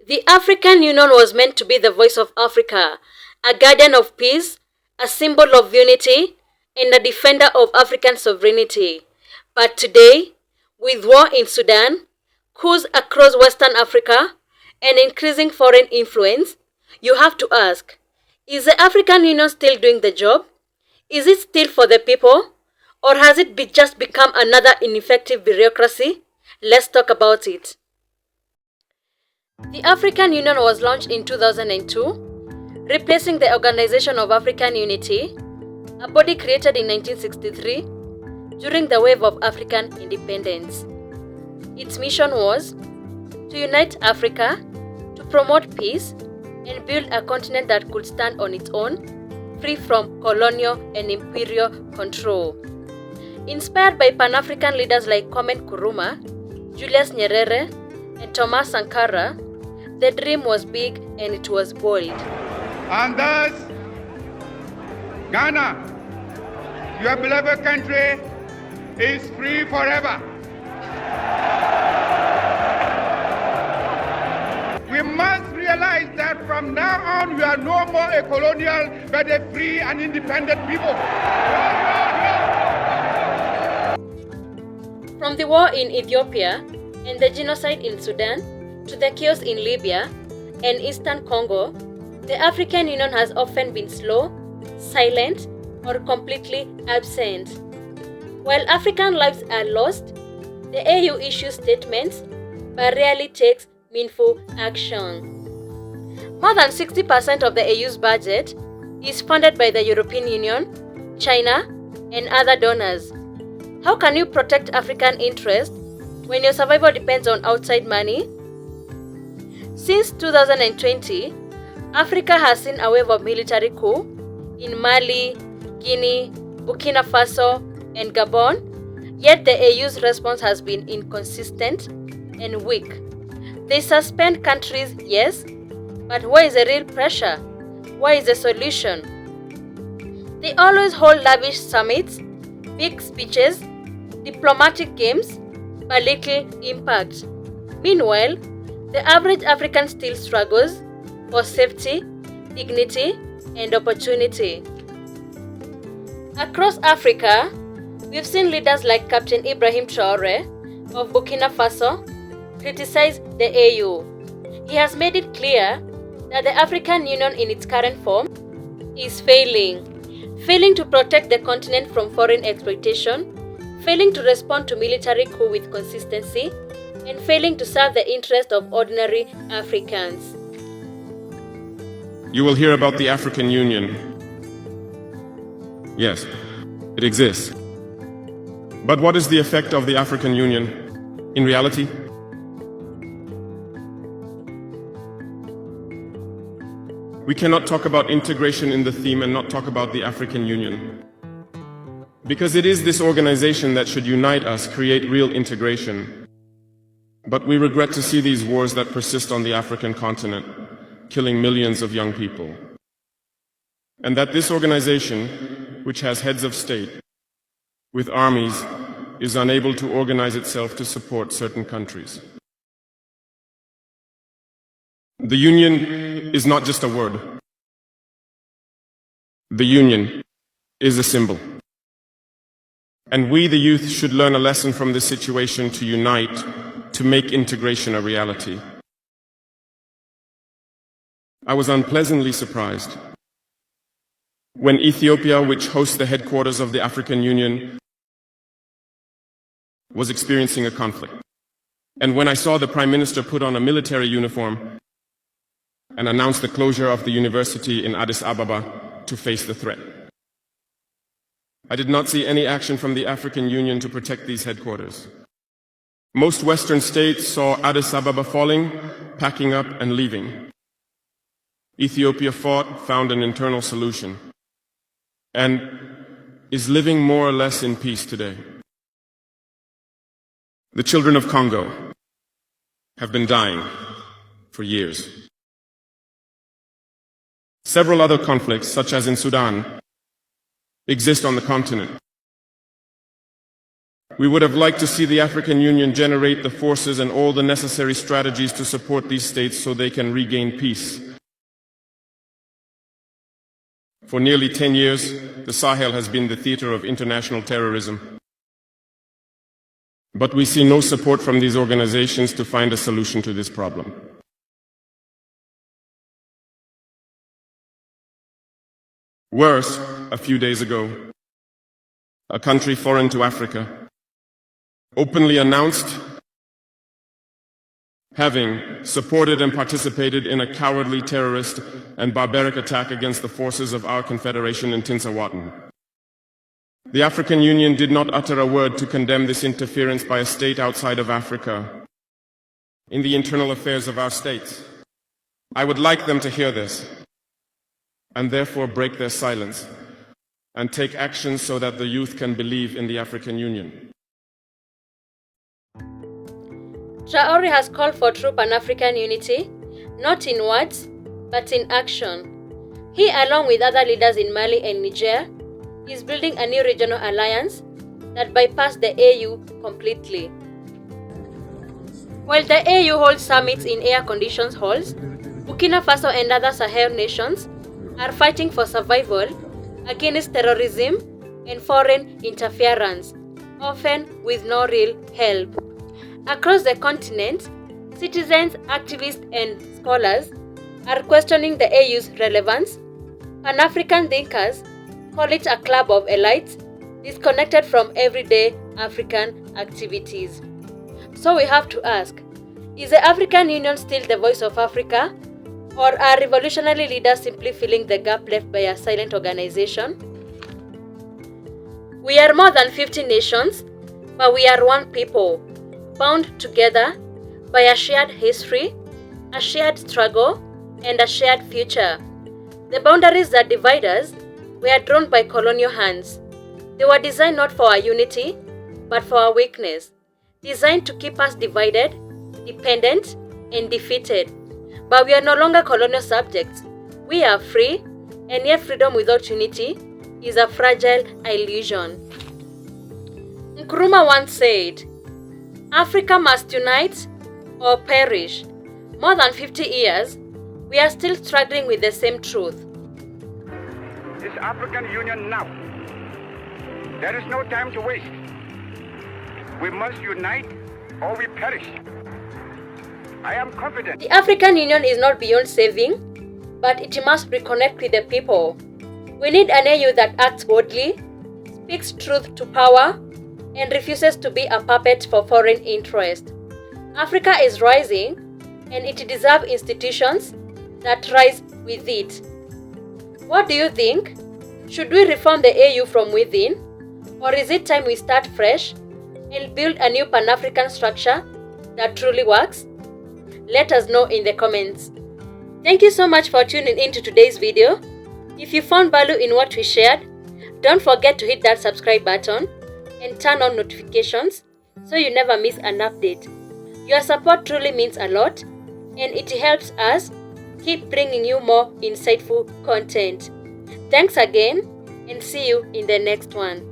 The African Union was meant to be the voice of Africa, a guardian of peace, a symbol of unity, and a defender of African sovereignty. But today, with war in Sudan, coups across Western Africa, and increasing foreign influence, you have to ask, is the African Union still doing the job? Is it still for the people? Or has it just become another ineffective bureaucracy? Let's talk about it. The African Union was launched in 2002, replacing the Organization of African Unity, a body created in 1963 during the wave of African independence. Its mission was to unite Africa, to promote peace, and build a continent that could stand on its own, free from colonial and imperial control. Inspired by Pan-African leaders like Kwame Nkrumah, Julius Nyerere, and Thomas Sankara, the dream was big and it was bold. And thus, Ghana, your beloved country, is free forever. We must realize that from now on, we are no more a colonial, but a free and independent people. From the war in Ethiopia and the genocide in Sudan to the chaos in Libya and Eastern Congo, the African Union has often been slow, silent, or completely absent. While African lives are lost, the AU issues statements but rarely takes meaningful action. More than 60% of the AU's budget is funded by the European Union, China, and other donors. How can you protect African interests when your survival depends on outside money? Since 2020, Africa has seen a wave of military coups in Mali, Guinea, Burkina Faso, and Gabon, yet the AU's response has been inconsistent and weak. They suspend countries, yes, but where is the real pressure? Where is the solution? They always hold lavish summits, big speeches, diplomatic games, but little impact. Meanwhile, the average African still struggles for safety, dignity, and opportunity. Across Africa, we've seen leaders like Captain Ibrahim Traore of Burkina Faso criticize the AU. He has made it clear that the African Union in its current form is failing to protect the continent from foreign exploitation, failing to respond to military coup with consistency, and failing to serve the interests of ordinary Africans. You will hear about the African Union. Yes, it exists. But what is the effect of the African Union in reality? We cannot talk about integration in the theme and not talk about the African Union. Because it is this organization that should unite us, create real integration. But we regret to see these wars that persist on the African continent, killing millions of young people. And that this organization, which has heads of state, with armies, is unable to organize itself to support certain countries. The Union is not just a word. The Union is a symbol. And we, the youth, should learn a lesson from this situation to unite, to make integration a reality. I was unpleasantly surprised when Ethiopia, which hosts the headquarters of the African Union, was experiencing a conflict. And when I saw the Prime Minister put on a military uniform and announce the closure of the university in Addis Ababa to face the threat. I did not see any action from the African Union to protect these headquarters. Most Western states saw Addis Ababa falling, packing up and leaving. Ethiopia fought, found an internal solution, and is living more or less in peace today. The children of Congo have been dying for years. Several other conflicts, such as in Sudan, exist on the continent. We would have liked to see the African Union generate the forces and all the necessary strategies to support these states so they can regain peace. For nearly 10 years, the Sahel has been the theater of international terrorism. But we see no support from these organizations to find a solution to this problem. Worse, a few days ago, a country foreign to Africa openly announced having supported and participated in a cowardly terrorist and barbaric attack against the forces of our confederation in Tinsawatten. The African Union did not utter a word to condemn this interference by a state outside of Africa in the internal affairs of our states. I would like them to hear this and therefore break their silence and take action so that the youth can believe in the African Union. Traore has called for true Pan-African unity, not in words, but in action. He, along with other leaders in Mali and Niger, is building a new regional alliance that bypasses the AU completely. While the AU holds summits in air-conditioned halls, Burkina Faso and other Sahel nations are fighting for survival against terrorism and foreign interference, often with no real help. Across the continent, citizens, activists, and scholars are questioning the AU's relevance. Pan-African thinkers call it a club of elites disconnected from everyday African activities. So we have to ask, is the African Union still the voice of Africa, or are revolutionary leaders simply filling the gap left by a silent organization? We are more than 50 nations, but we are one people, bound together by a shared history, a shared struggle, and a shared future. The boundaries that divide us were drawn by colonial hands. They were designed not for our unity, but for our weakness, designed to keep us divided, dependent, and defeated. But we are no longer colonial subjects. We are free, and yet freedom without unity is a fragile illusion. Nkrumah once said, "Africa must unite or perish." More than 50 years, we are still struggling with the same truth. This African Union now. There is no time to waste. We must unite or we perish. I am confident. The African Union is not beyond saving, but it must reconnect with the people. We need an AU that acts boldly, speaks truth to power, and refuses to be a puppet for foreign interest. Africa is rising, and it deserves institutions that rise with it. What do you think? Should we reform the AU from within, or is it time we start fresh and build a new Pan-African structure that truly works? Let us know in the comments. Thank you so much for tuning into today's video. If you found value in what we shared, don't forget to hit that subscribe button and turn on notifications so you never miss an update. Your support truly means a lot, and it helps us keep bringing you more insightful content. Thanks again, and see you in the next one.